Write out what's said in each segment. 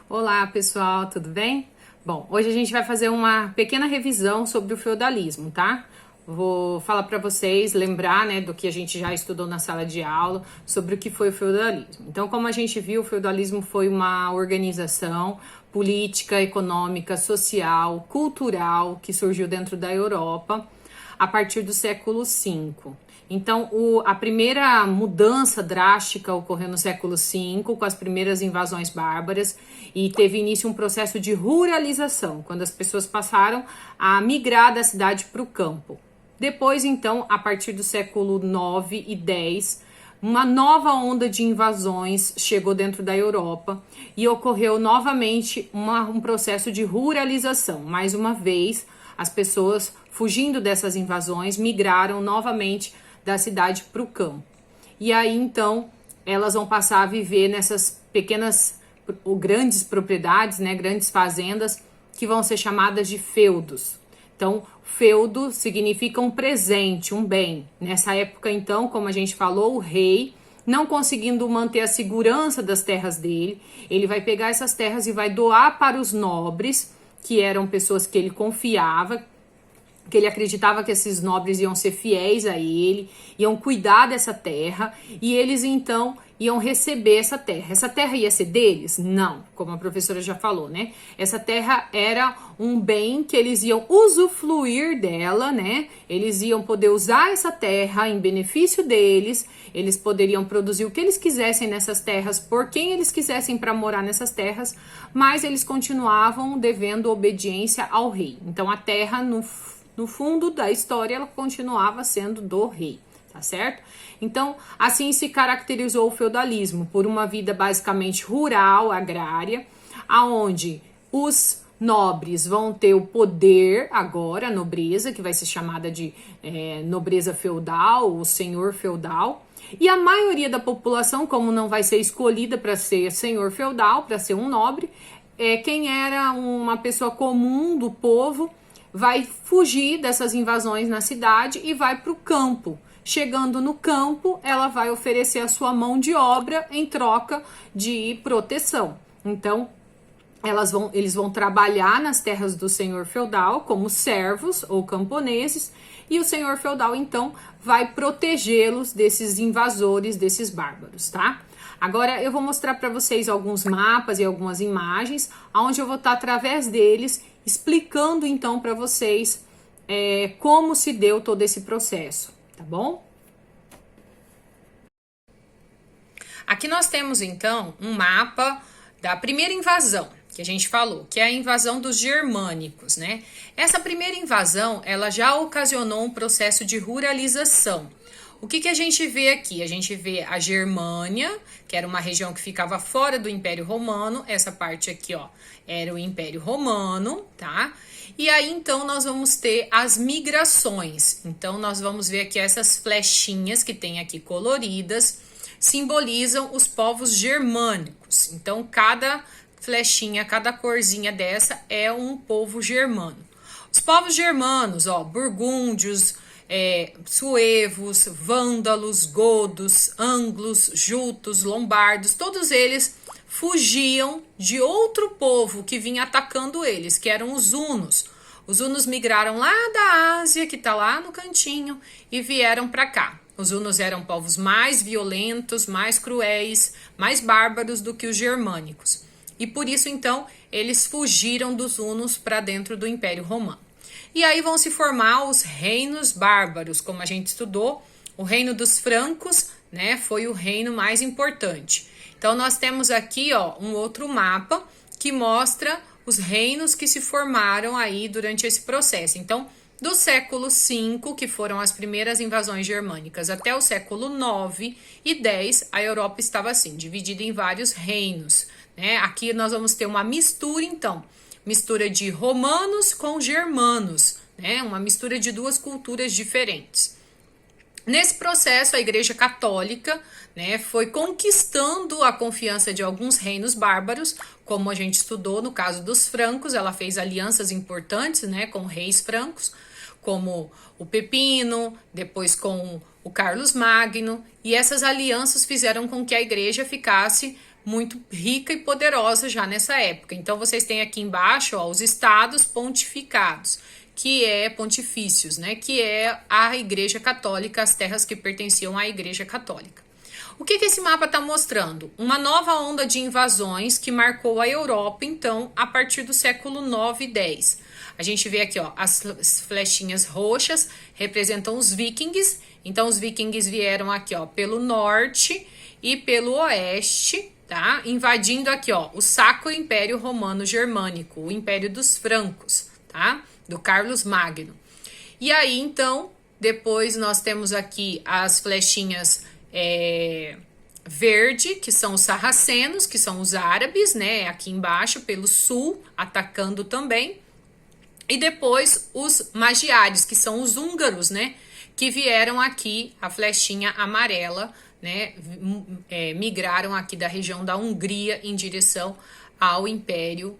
Olá pessoal, tudo bem? Bom, hoje a gente vai fazer uma pequena revisão sobre o feudalismo, tá? Vou falar para vocês, lembrar, né, do que a gente já estudou na sala de aula sobre o que foi o feudalismo. Então, como a gente viu, o feudalismo foi uma organização política, econômica, social, cultural que surgiu dentro da Europa a partir do século V. Então, a primeira mudança drástica ocorreu no século V, com as primeiras invasões bárbaras, e teve início um processo de ruralização, quando as pessoas passaram a migrar da cidade para o campo. Depois, então, a partir do século IX e X, uma nova onda de invasões chegou dentro da Europa e ocorreu novamente um processo de ruralização. Mais uma vez, as pessoas, fugindo dessas invasões, migraram novamente da cidade para o campo. E aí, então, elas vão passar a viver nessas pequenas ou grandes propriedades, né, grandes fazendas, que vão ser chamadas de feudos. Então, feudo significa um presente, um bem. Nessa época, então, como a gente falou, o rei, não conseguindo manter a segurança das terras dele, ele vai pegar essas terras e vai doar para os nobres, que eram pessoas que ele confiava, que ele acreditava que esses nobres iam ser fiéis a ele, iam cuidar dessa terra, e eles então iam receber essa terra. Essa terra ia ser deles? Não, como a professora já falou, né? Essa terra era um bem que eles iam usufruir dela, né? Eles iam poder usar essa terra em benefício deles, eles poderiam produzir o que eles quisessem nessas terras, por quem eles quisessem para morar nessas terras, mas eles continuavam devendo obediência ao rei. Então a terra, no fundo da história, ela continuava sendo do rei, tá certo? Então, assim se caracterizou o feudalismo, por uma vida basicamente rural, agrária, aonde os nobres vão ter o poder agora, a nobreza, que vai ser chamada de nobreza feudal, o senhor feudal, e a maioria da população, como não vai ser escolhida para ser senhor feudal, para ser um nobre, quem era uma pessoa comum do povo, vai fugir dessas invasões na cidade e vai para o campo. Chegando no campo, ela vai oferecer a sua mão de obra em troca de proteção. Então, eles vão trabalhar nas terras do senhor feudal como servos ou camponeses, e o senhor feudal, então, vai protegê-los desses invasores, desses bárbaros, tá? Agora, eu vou mostrar para vocês alguns mapas e algumas imagens, onde eu vou estar, através deles, explicando, então, para vocês como se deu todo esse processo, tá bom? Aqui nós temos, então, um mapa da primeira invasão, que a gente falou, que é a invasão dos germânicos, né? Essa primeira invasão, ela já ocasionou um processo de ruralização. O que a gente vê aqui? A gente vê a Germânia, que era uma região que ficava fora do Império Romano. Essa parte aqui, ó, era o Império Romano, tá? E aí, então, nós vamos ter as migrações. Então, nós vamos ver aqui essas flechinhas que tem aqui coloridas, simbolizam os povos germânicos. Então, cada flechinha, cada corzinha dessa é um povo germano. Os povos germanos, ó, burgúndios, suevos, vândalos, godos, anglos, jutos, lombardos, todos eles fugiam de outro povo que vinha atacando eles, que eram os hunos. Os hunos migraram lá da Ásia, que está lá no cantinho, e vieram para cá. Os hunos eram povos mais violentos, mais cruéis, mais bárbaros do que os germânicos. E por isso, então, eles fugiram dos hunos para dentro do Império Romano. E aí vão se formar os reinos bárbaros, como a gente estudou. O reino dos francos, né, foi o reino mais importante. Então, nós temos aqui, ó, um outro mapa que mostra os reinos que se formaram aí durante esse processo. Então, do século V, que foram as primeiras invasões germânicas, até o século IX e X, a Europa estava assim, dividida em vários reinos, né? Aqui nós vamos ter uma mistura, então, mistura de romanos com germanos, né? Uma mistura de duas culturas diferentes. Nesse processo, a Igreja Católica, né, foi conquistando a confiança de alguns reinos bárbaros, como a gente estudou no caso dos francos. Ela fez alianças importantes, né, com reis francos, como o Pepino, depois com o Carlos Magno, e essas alianças fizeram com que a igreja ficasse muito rica e poderosa já nessa época. Então, vocês têm aqui embaixo, ó, os estados pontificados, que é pontifícios, né? Que é a Igreja Católica, as terras que pertenciam à Igreja Católica. O que esse mapa está mostrando? Uma nova onda de invasões que marcou a Europa, então, a partir do século 9 e 10. A gente vê aqui, ó, as flechinhas roxas representam os vikings. Então, os vikings vieram aqui, ó, pelo norte e pelo oeste, tá? Invadindo aqui, ó, o Sacro Império Romano Germânico, o Império dos Francos, tá? Do Carlos Magno. E aí, então, depois nós temos aqui as flechinhas verde, que são os sarracenos, que são os árabes, né? Aqui embaixo, pelo sul, atacando também. E depois os magiares, que são os húngaros, né? Que vieram aqui, a flechinha amarela, né? Migraram aqui da região da Hungria em direção ao Império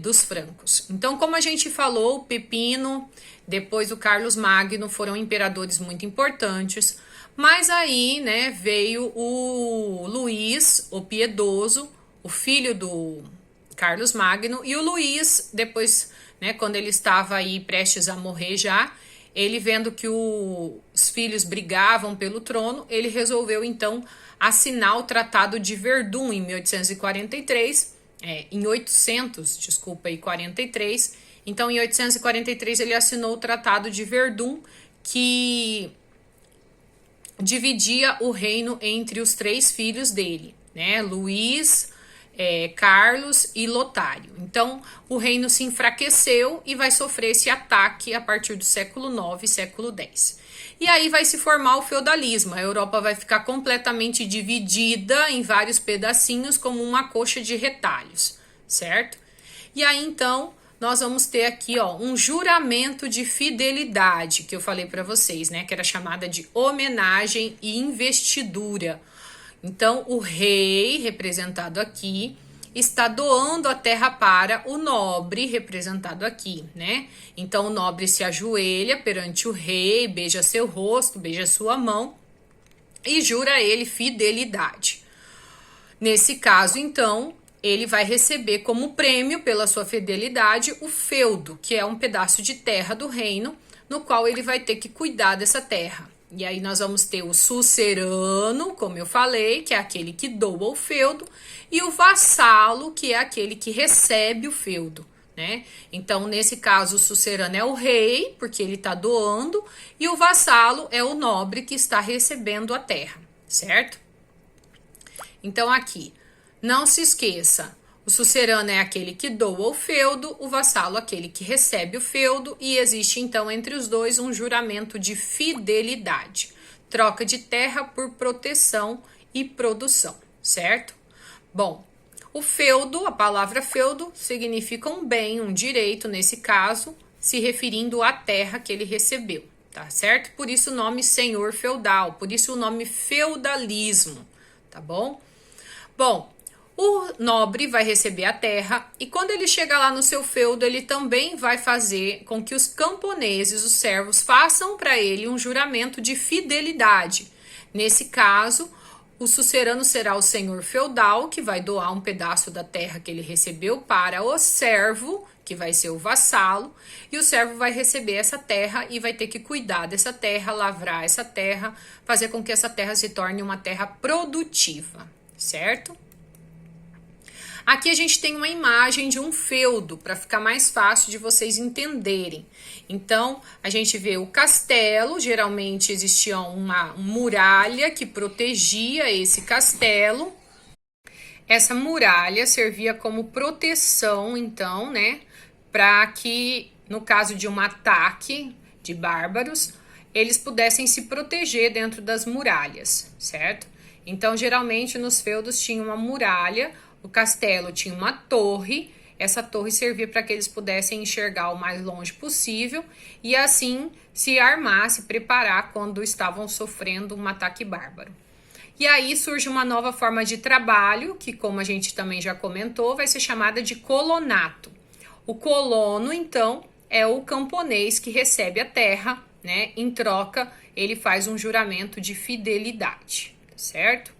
dos Francos. Então, como a gente falou, o Pepino, depois o Carlos Magno foram imperadores muito importantes, mas aí, né, veio o Luís, o Piedoso, o filho do Carlos Magno, e o Luís, depois, né, quando ele estava aí prestes a morrer já, ele vendo que os filhos brigavam pelo trono, ele resolveu então assinar o Tratado de Verdun em 1843, em 843. Então, em 843 ele assinou o Tratado de Verdun, que dividia o reino entre os 3 filhos dele, né? Luís, Carlos e Lotário. Então, o reino se enfraqueceu e vai sofrer esse ataque a partir do século 9 e século 10. E aí vai se formar o feudalismo. A Europa vai ficar completamente dividida em vários pedacinhos, como uma coxa de retalhos, certo? E aí, então, nós vamos ter aqui, ó, um juramento de fidelidade, que eu falei para vocês, né? Que era chamada de homenagem e investidura. Então, o rei, representado aqui, está doando a terra para o nobre, representado aqui, né? Então, o nobre se ajoelha perante o rei, beija seu rosto, beija sua mão e jura a ele fidelidade. Nesse caso, então, ele vai receber como prêmio pela sua fidelidade o feudo, que é um pedaço de terra do reino, no qual ele vai ter que cuidar dessa terra. E aí nós vamos ter o sucerano, como eu falei, que é aquele que doa o feudo, e o vassalo, que é aquele que recebe o feudo, né? Então, nesse caso, o sucerano é o rei, porque ele está doando, e o vassalo é o nobre que está recebendo a terra, certo? Então, aqui, não se esqueça, o sucerano é aquele que doa o feudo, o vassalo aquele que recebe o feudo, e existe então entre os dois um juramento de fidelidade, troca de terra por proteção e produção, certo? Bom, o feudo, a palavra feudo, significa um bem, um direito nesse caso, se referindo à terra que ele recebeu, tá certo? Por isso o nome senhor feudal, por isso o nome feudalismo, tá bom? Bom, o nobre vai receber a terra e quando ele chegar lá no seu feudo, ele também vai fazer com que os camponeses, os servos, façam para ele um juramento de fidelidade. Nesse caso, o sucerano será o senhor feudal, que vai doar um pedaço da terra que ele recebeu para o servo, que vai ser o vassalo, e o servo vai receber essa terra e vai ter que cuidar dessa terra, lavrar essa terra, fazer com que essa terra se torne uma terra produtiva, certo? Aqui a gente tem uma imagem de um feudo, para ficar mais fácil de vocês entenderem. Então, a gente vê o castelo, geralmente existia uma muralha que protegia esse castelo. Essa muralha servia como proteção, então, né, para que, no caso de um ataque de bárbaros, eles pudessem se proteger dentro das muralhas, certo? Então, geralmente, nos feudos tinha uma muralha. O castelo tinha uma torre, essa torre servia para que eles pudessem enxergar o mais longe possível e assim se armar, se preparar quando estavam sofrendo um ataque bárbaro. E aí surge uma nova forma de trabalho, que como a gente também já comentou, vai ser chamada de colonato. O colono, então, é o camponês que recebe a terra, né? Em troca, ele faz um juramento de fidelidade, certo?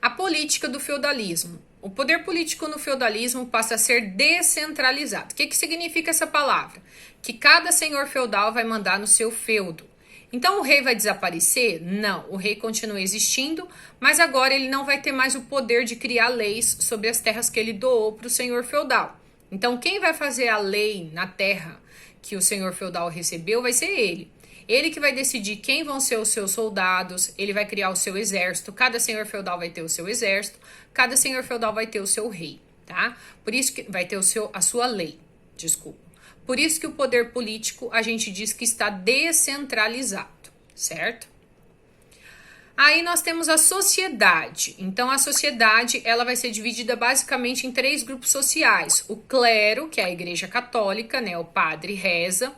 A política do feudalismo. O poder político no feudalismo passa a ser descentralizado. O que significa essa palavra? Que cada senhor feudal vai mandar no seu feudo. Então o rei vai desaparecer? Não, o rei continua existindo, mas agora ele não vai ter mais o poder de criar leis sobre as terras que ele doou para o senhor feudal. Então quem vai fazer a lei na terra que o senhor feudal recebeu vai ser ele. Ele que vai decidir quem vão ser os seus soldados, ele vai criar o seu exército, cada senhor feudal vai ter o seu exército, cada senhor feudal vai ter o seu rei, tá? Por isso que vai ter a sua lei, desculpa. Por isso que o poder político a gente diz que está descentralizado, certo? Aí nós temos a sociedade. Então a sociedade ela vai ser dividida basicamente em 3 grupos sociais. O clero, que é a igreja católica, né? O padre reza.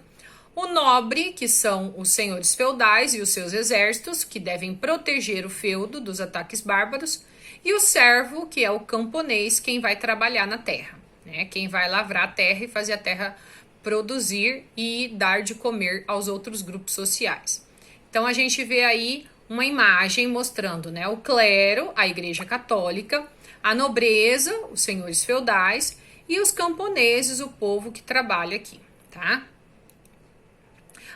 O nobre, que são os senhores feudais e os seus exércitos, que devem proteger o feudo dos ataques bárbaros. E o servo, que é o camponês, quem vai trabalhar na terra, né? Quem vai lavrar a terra e fazer a terra produzir e dar de comer aos outros grupos sociais. Então a gente vê aí uma imagem mostrando, né, o clero, a igreja católica, a nobreza, os senhores feudais e os camponeses, o povo que trabalha aqui, tá?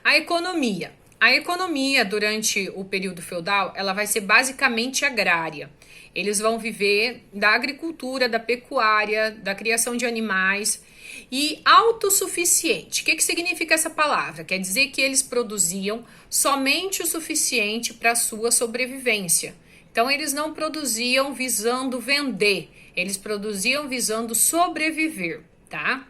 A economia. A economia durante o período feudal, ela vai ser basicamente agrária. Eles vão viver da agricultura, da pecuária, da criação de animais e autossuficiente. O que significa essa palavra? Quer dizer que eles produziam somente o suficiente para a sua sobrevivência. Então, eles não produziam visando vender, eles produziam visando sobreviver, tá?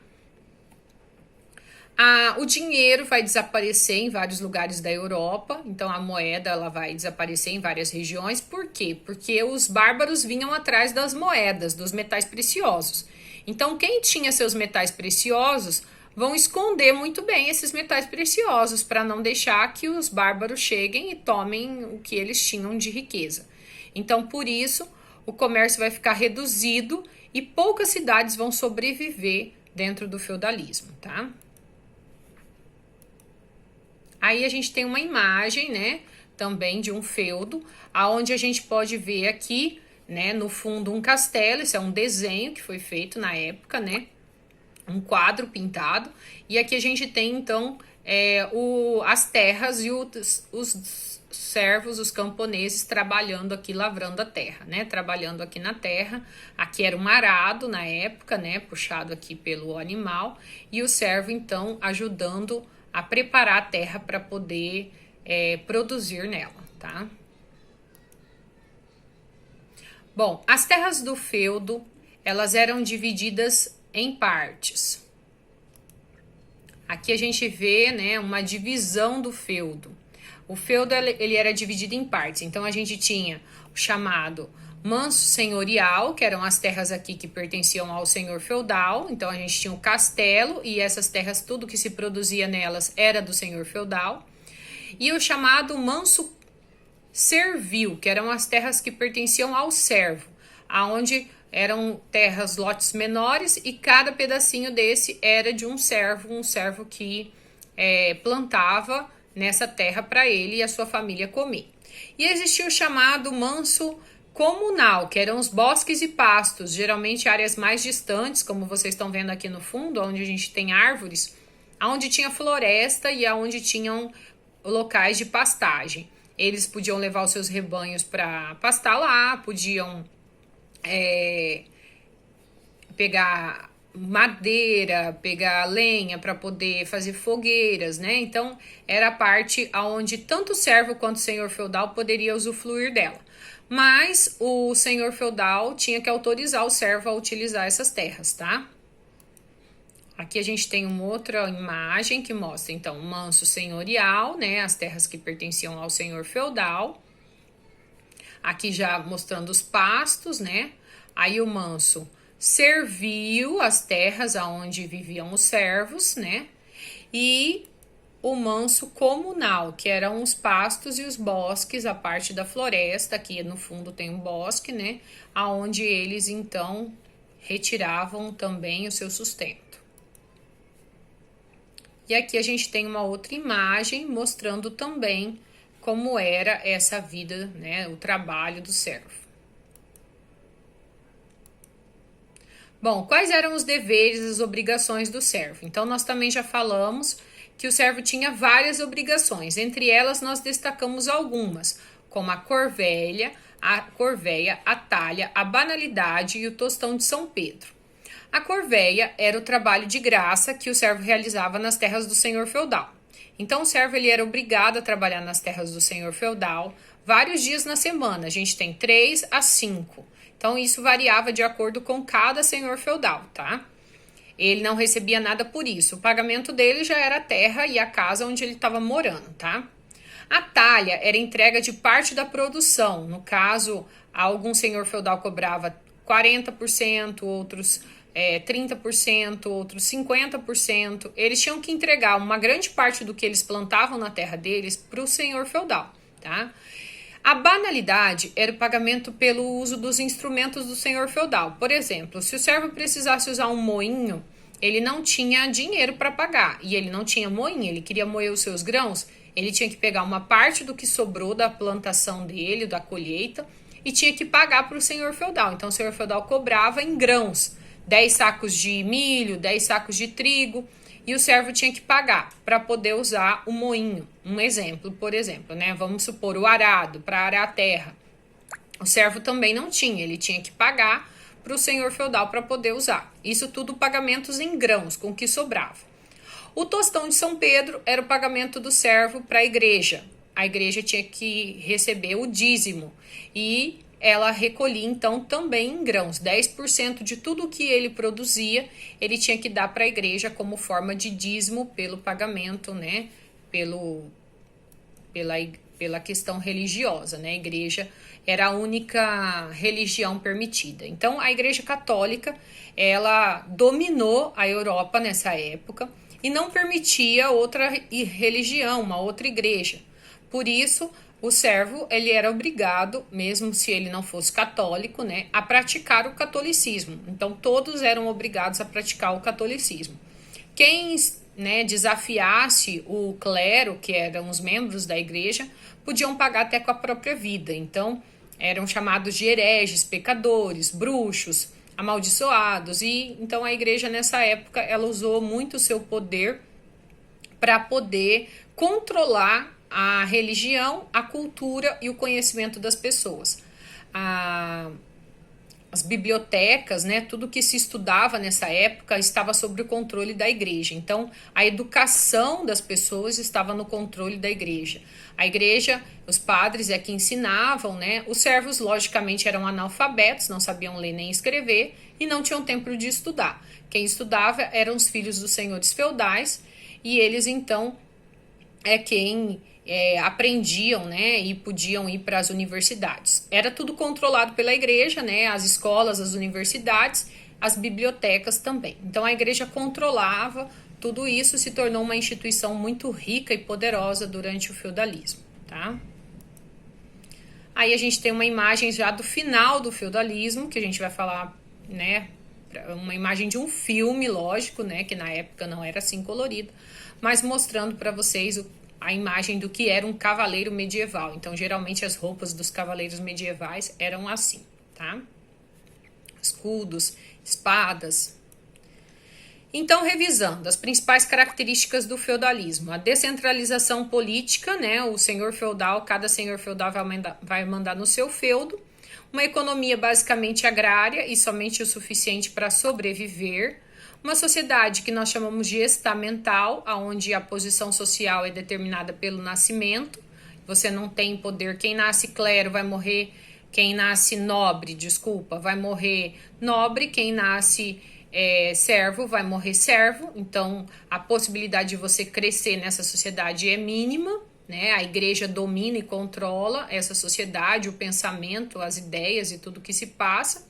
O dinheiro vai desaparecer em vários lugares da Europa, então a moeda ela vai desaparecer em várias regiões. Por quê? Porque os bárbaros vinham atrás das moedas, dos metais preciosos. Então quem tinha seus metais preciosos vão esconder muito bem esses metais preciosos para não deixar que os bárbaros cheguem e tomem o que eles tinham de riqueza. Então por isso o comércio vai ficar reduzido e poucas cidades vão sobreviver dentro do feudalismo, tá? Aí a gente tem uma imagem, né, também de um feudo, aonde a gente pode ver aqui, né, no fundo um castelo. Isso é um desenho que foi feito na época, né, um quadro pintado. E aqui a gente tem, então, as terras e os servos, os camponeses trabalhando aqui, lavrando a terra, né, trabalhando aqui na terra. Aqui era um arado na época, né, puxado aqui pelo animal. E o servo, então, ajudando a preparar a terra para poder produzir nela, tá? Bom, as terras do feudo, elas eram divididas em partes. Aqui a gente vê, né, uma divisão do feudo. O feudo, ele era dividido em partes. Então, a gente tinha o chamado manso senhorial, que eram as terras aqui que pertenciam ao senhor feudal. Então a gente tinha o castelo e essas terras, tudo que se produzia nelas era do senhor feudal. E o chamado manso servil, que eram as terras que pertenciam ao servo, aonde eram terras, lotes menores, e cada pedacinho desse era de um servo que plantava nessa terra para ele e a sua família comer. E existia o chamado manso comunal, que eram os bosques e pastos, geralmente áreas mais distantes, como vocês estão vendo aqui no fundo, onde a gente tem árvores, onde tinha floresta e onde tinham locais de pastagem. Eles podiam levar os seus rebanhos para pastar lá, podiam pegar madeira, pegar lenha para poder fazer fogueiras, né? Então, era a parte onde tanto o servo quanto o senhor feudal poderia usufruir dela. Mas o senhor feudal tinha que autorizar o servo a utilizar essas terras, tá? Aqui a gente tem uma outra imagem que mostra, então, o manso senhorial, né? As terras que pertenciam ao senhor feudal. Aqui já mostrando os pastos, né? Aí o manso serviu as terras aonde viviam os servos, né? E o manso comunal, que eram os pastos e os bosques, a parte da floresta, aqui no fundo tem um bosque, né? Aonde eles, então, retiravam também o seu sustento. E aqui a gente tem uma outra imagem mostrando também como era essa vida, né? O trabalho do servo. Bom, quais eram os deveres, as obrigações do servo? Então, nós também já falamos que o servo tinha várias obrigações. Entre elas, nós destacamos algumas, como a corveia, a talha, a banalidade e o tostão de São Pedro. A corveia era o trabalho de graça que o servo realizava nas terras do senhor feudal. Então, o servo ele era obrigado a trabalhar nas terras do senhor feudal vários dias na semana. A gente tem 3 a 5. Então, isso variava de acordo com cada senhor feudal, tá? Ele não recebia nada por isso. O pagamento dele já era a terra e a casa onde ele estava morando, tá? A talha era entrega de parte da produção. No caso, algum senhor feudal cobrava 40%, outros 30%, outros 50%. Eles tinham que entregar uma grande parte do que eles plantavam na terra deles para o senhor feudal, tá? A banalidade era o pagamento pelo uso dos instrumentos do senhor feudal. Por exemplo, se o servo precisasse usar um moinho, ele não tinha dinheiro para pagar e ele não tinha moinho, ele queria moer os seus grãos, ele tinha que pegar uma parte do que sobrou da plantação dele, da colheita, e tinha que pagar para o senhor feudal. Então, o senhor feudal cobrava em grãos, 10 sacos de milho, 10 sacos de trigo, e o servo tinha que pagar para poder usar o moinho. Um exemplo, por exemplo, né? Vamos supor o arado, para arar a terra. O servo também não tinha, ele tinha que pagar para o senhor feudal para poder usar. Isso tudo pagamentos em grãos, com o que sobrava. O tostão de São Pedro era o pagamento do servo para a igreja. A igreja tinha que receber o dízimo e ela recolhia então também em grãos. 10% de tudo que ele produzia, ele tinha que dar para a igreja como forma de dízimo pelo pagamento, né? Pela questão religiosa, né? A igreja era a única religião permitida. Então, a igreja católica, ela dominou a Europa nessa época e não permitia outra religião, uma outra igreja. Por isso, o servo ele era obrigado, mesmo se ele não fosse católico, né, a praticar o catolicismo. Então, todos eram obrigados a praticar o catolicismo. Quem, né, desafiasse o clero, que eram os membros da igreja, podiam pagar até com a própria vida. Então, eram chamados de hereges, pecadores, bruxos, amaldiçoados. E então a igreja nessa época ela usou muito o seu poder para poder controlar a religião, a cultura e o conhecimento das pessoas. As bibliotecas, né, tudo que se estudava nessa época estava sob o controle da igreja. Então, a educação das pessoas estava no controle da igreja. A igreja, os padres é que ensinavam, né? Os servos, logicamente, eram analfabetos, não sabiam ler nem escrever e não tinham tempo de estudar. Quem estudava eram os filhos dos senhores feudais e eles, então, quem aprendiam, né, e podiam ir para as universidades. Era tudo controlado pela igreja, né, as escolas, as universidades, as bibliotecas também. Então a igreja controlava tudo isso, se tornou uma instituição muito rica e poderosa durante o feudalismo, tá? Aí a gente tem uma imagem já do final do feudalismo, que a gente vai falar, né, uma imagem de um filme, lógico, né, que na época não era assim colorido, mas mostrando para vocês a imagem do que era um cavaleiro medieval. Então, geralmente, as roupas dos cavaleiros medievais eram assim, tá? Escudos, espadas. Então, revisando as principais características do feudalismo. A descentralização política, né? O senhor feudal, cada senhor feudal vai mandar no seu feudo. Uma economia basicamente agrária e somente o suficiente para sobreviver. Uma sociedade que nós chamamos de estamental, onde a posição social é determinada pelo nascimento. Você não tem poder. Quem nasce clero vai morrer. Quem nasce nobre, vai morrer nobre. Quem nasce servo vai morrer servo. Então, a possibilidade de você crescer nessa sociedade é mínima, né? A igreja domina e controla essa sociedade, o pensamento, as ideias e tudo que se passa.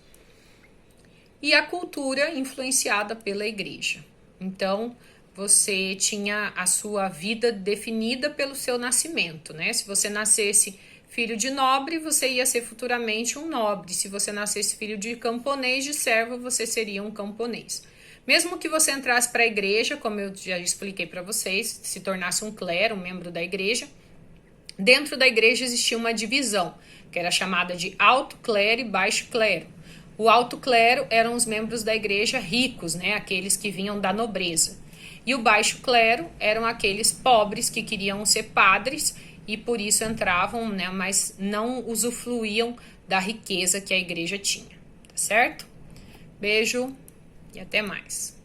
E a cultura influenciada pela igreja. Então, você tinha a sua vida definida pelo seu nascimento, né? Se você nascesse filho de nobre, você ia ser futuramente um nobre. Se você nascesse filho de camponês, de servo, você seria um camponês. Mesmo que você entrasse para a igreja, como eu já expliquei para vocês, se tornasse um clero, um membro da igreja, dentro da igreja existia uma divisão, que era chamada de alto clero e baixo clero. O alto clero eram os membros da igreja ricos, né, aqueles que vinham da nobreza. E o baixo clero eram aqueles pobres que queriam ser padres e por isso entravam, né, mas não usufruíam da riqueza que a igreja tinha, tá certo? Beijo e até mais.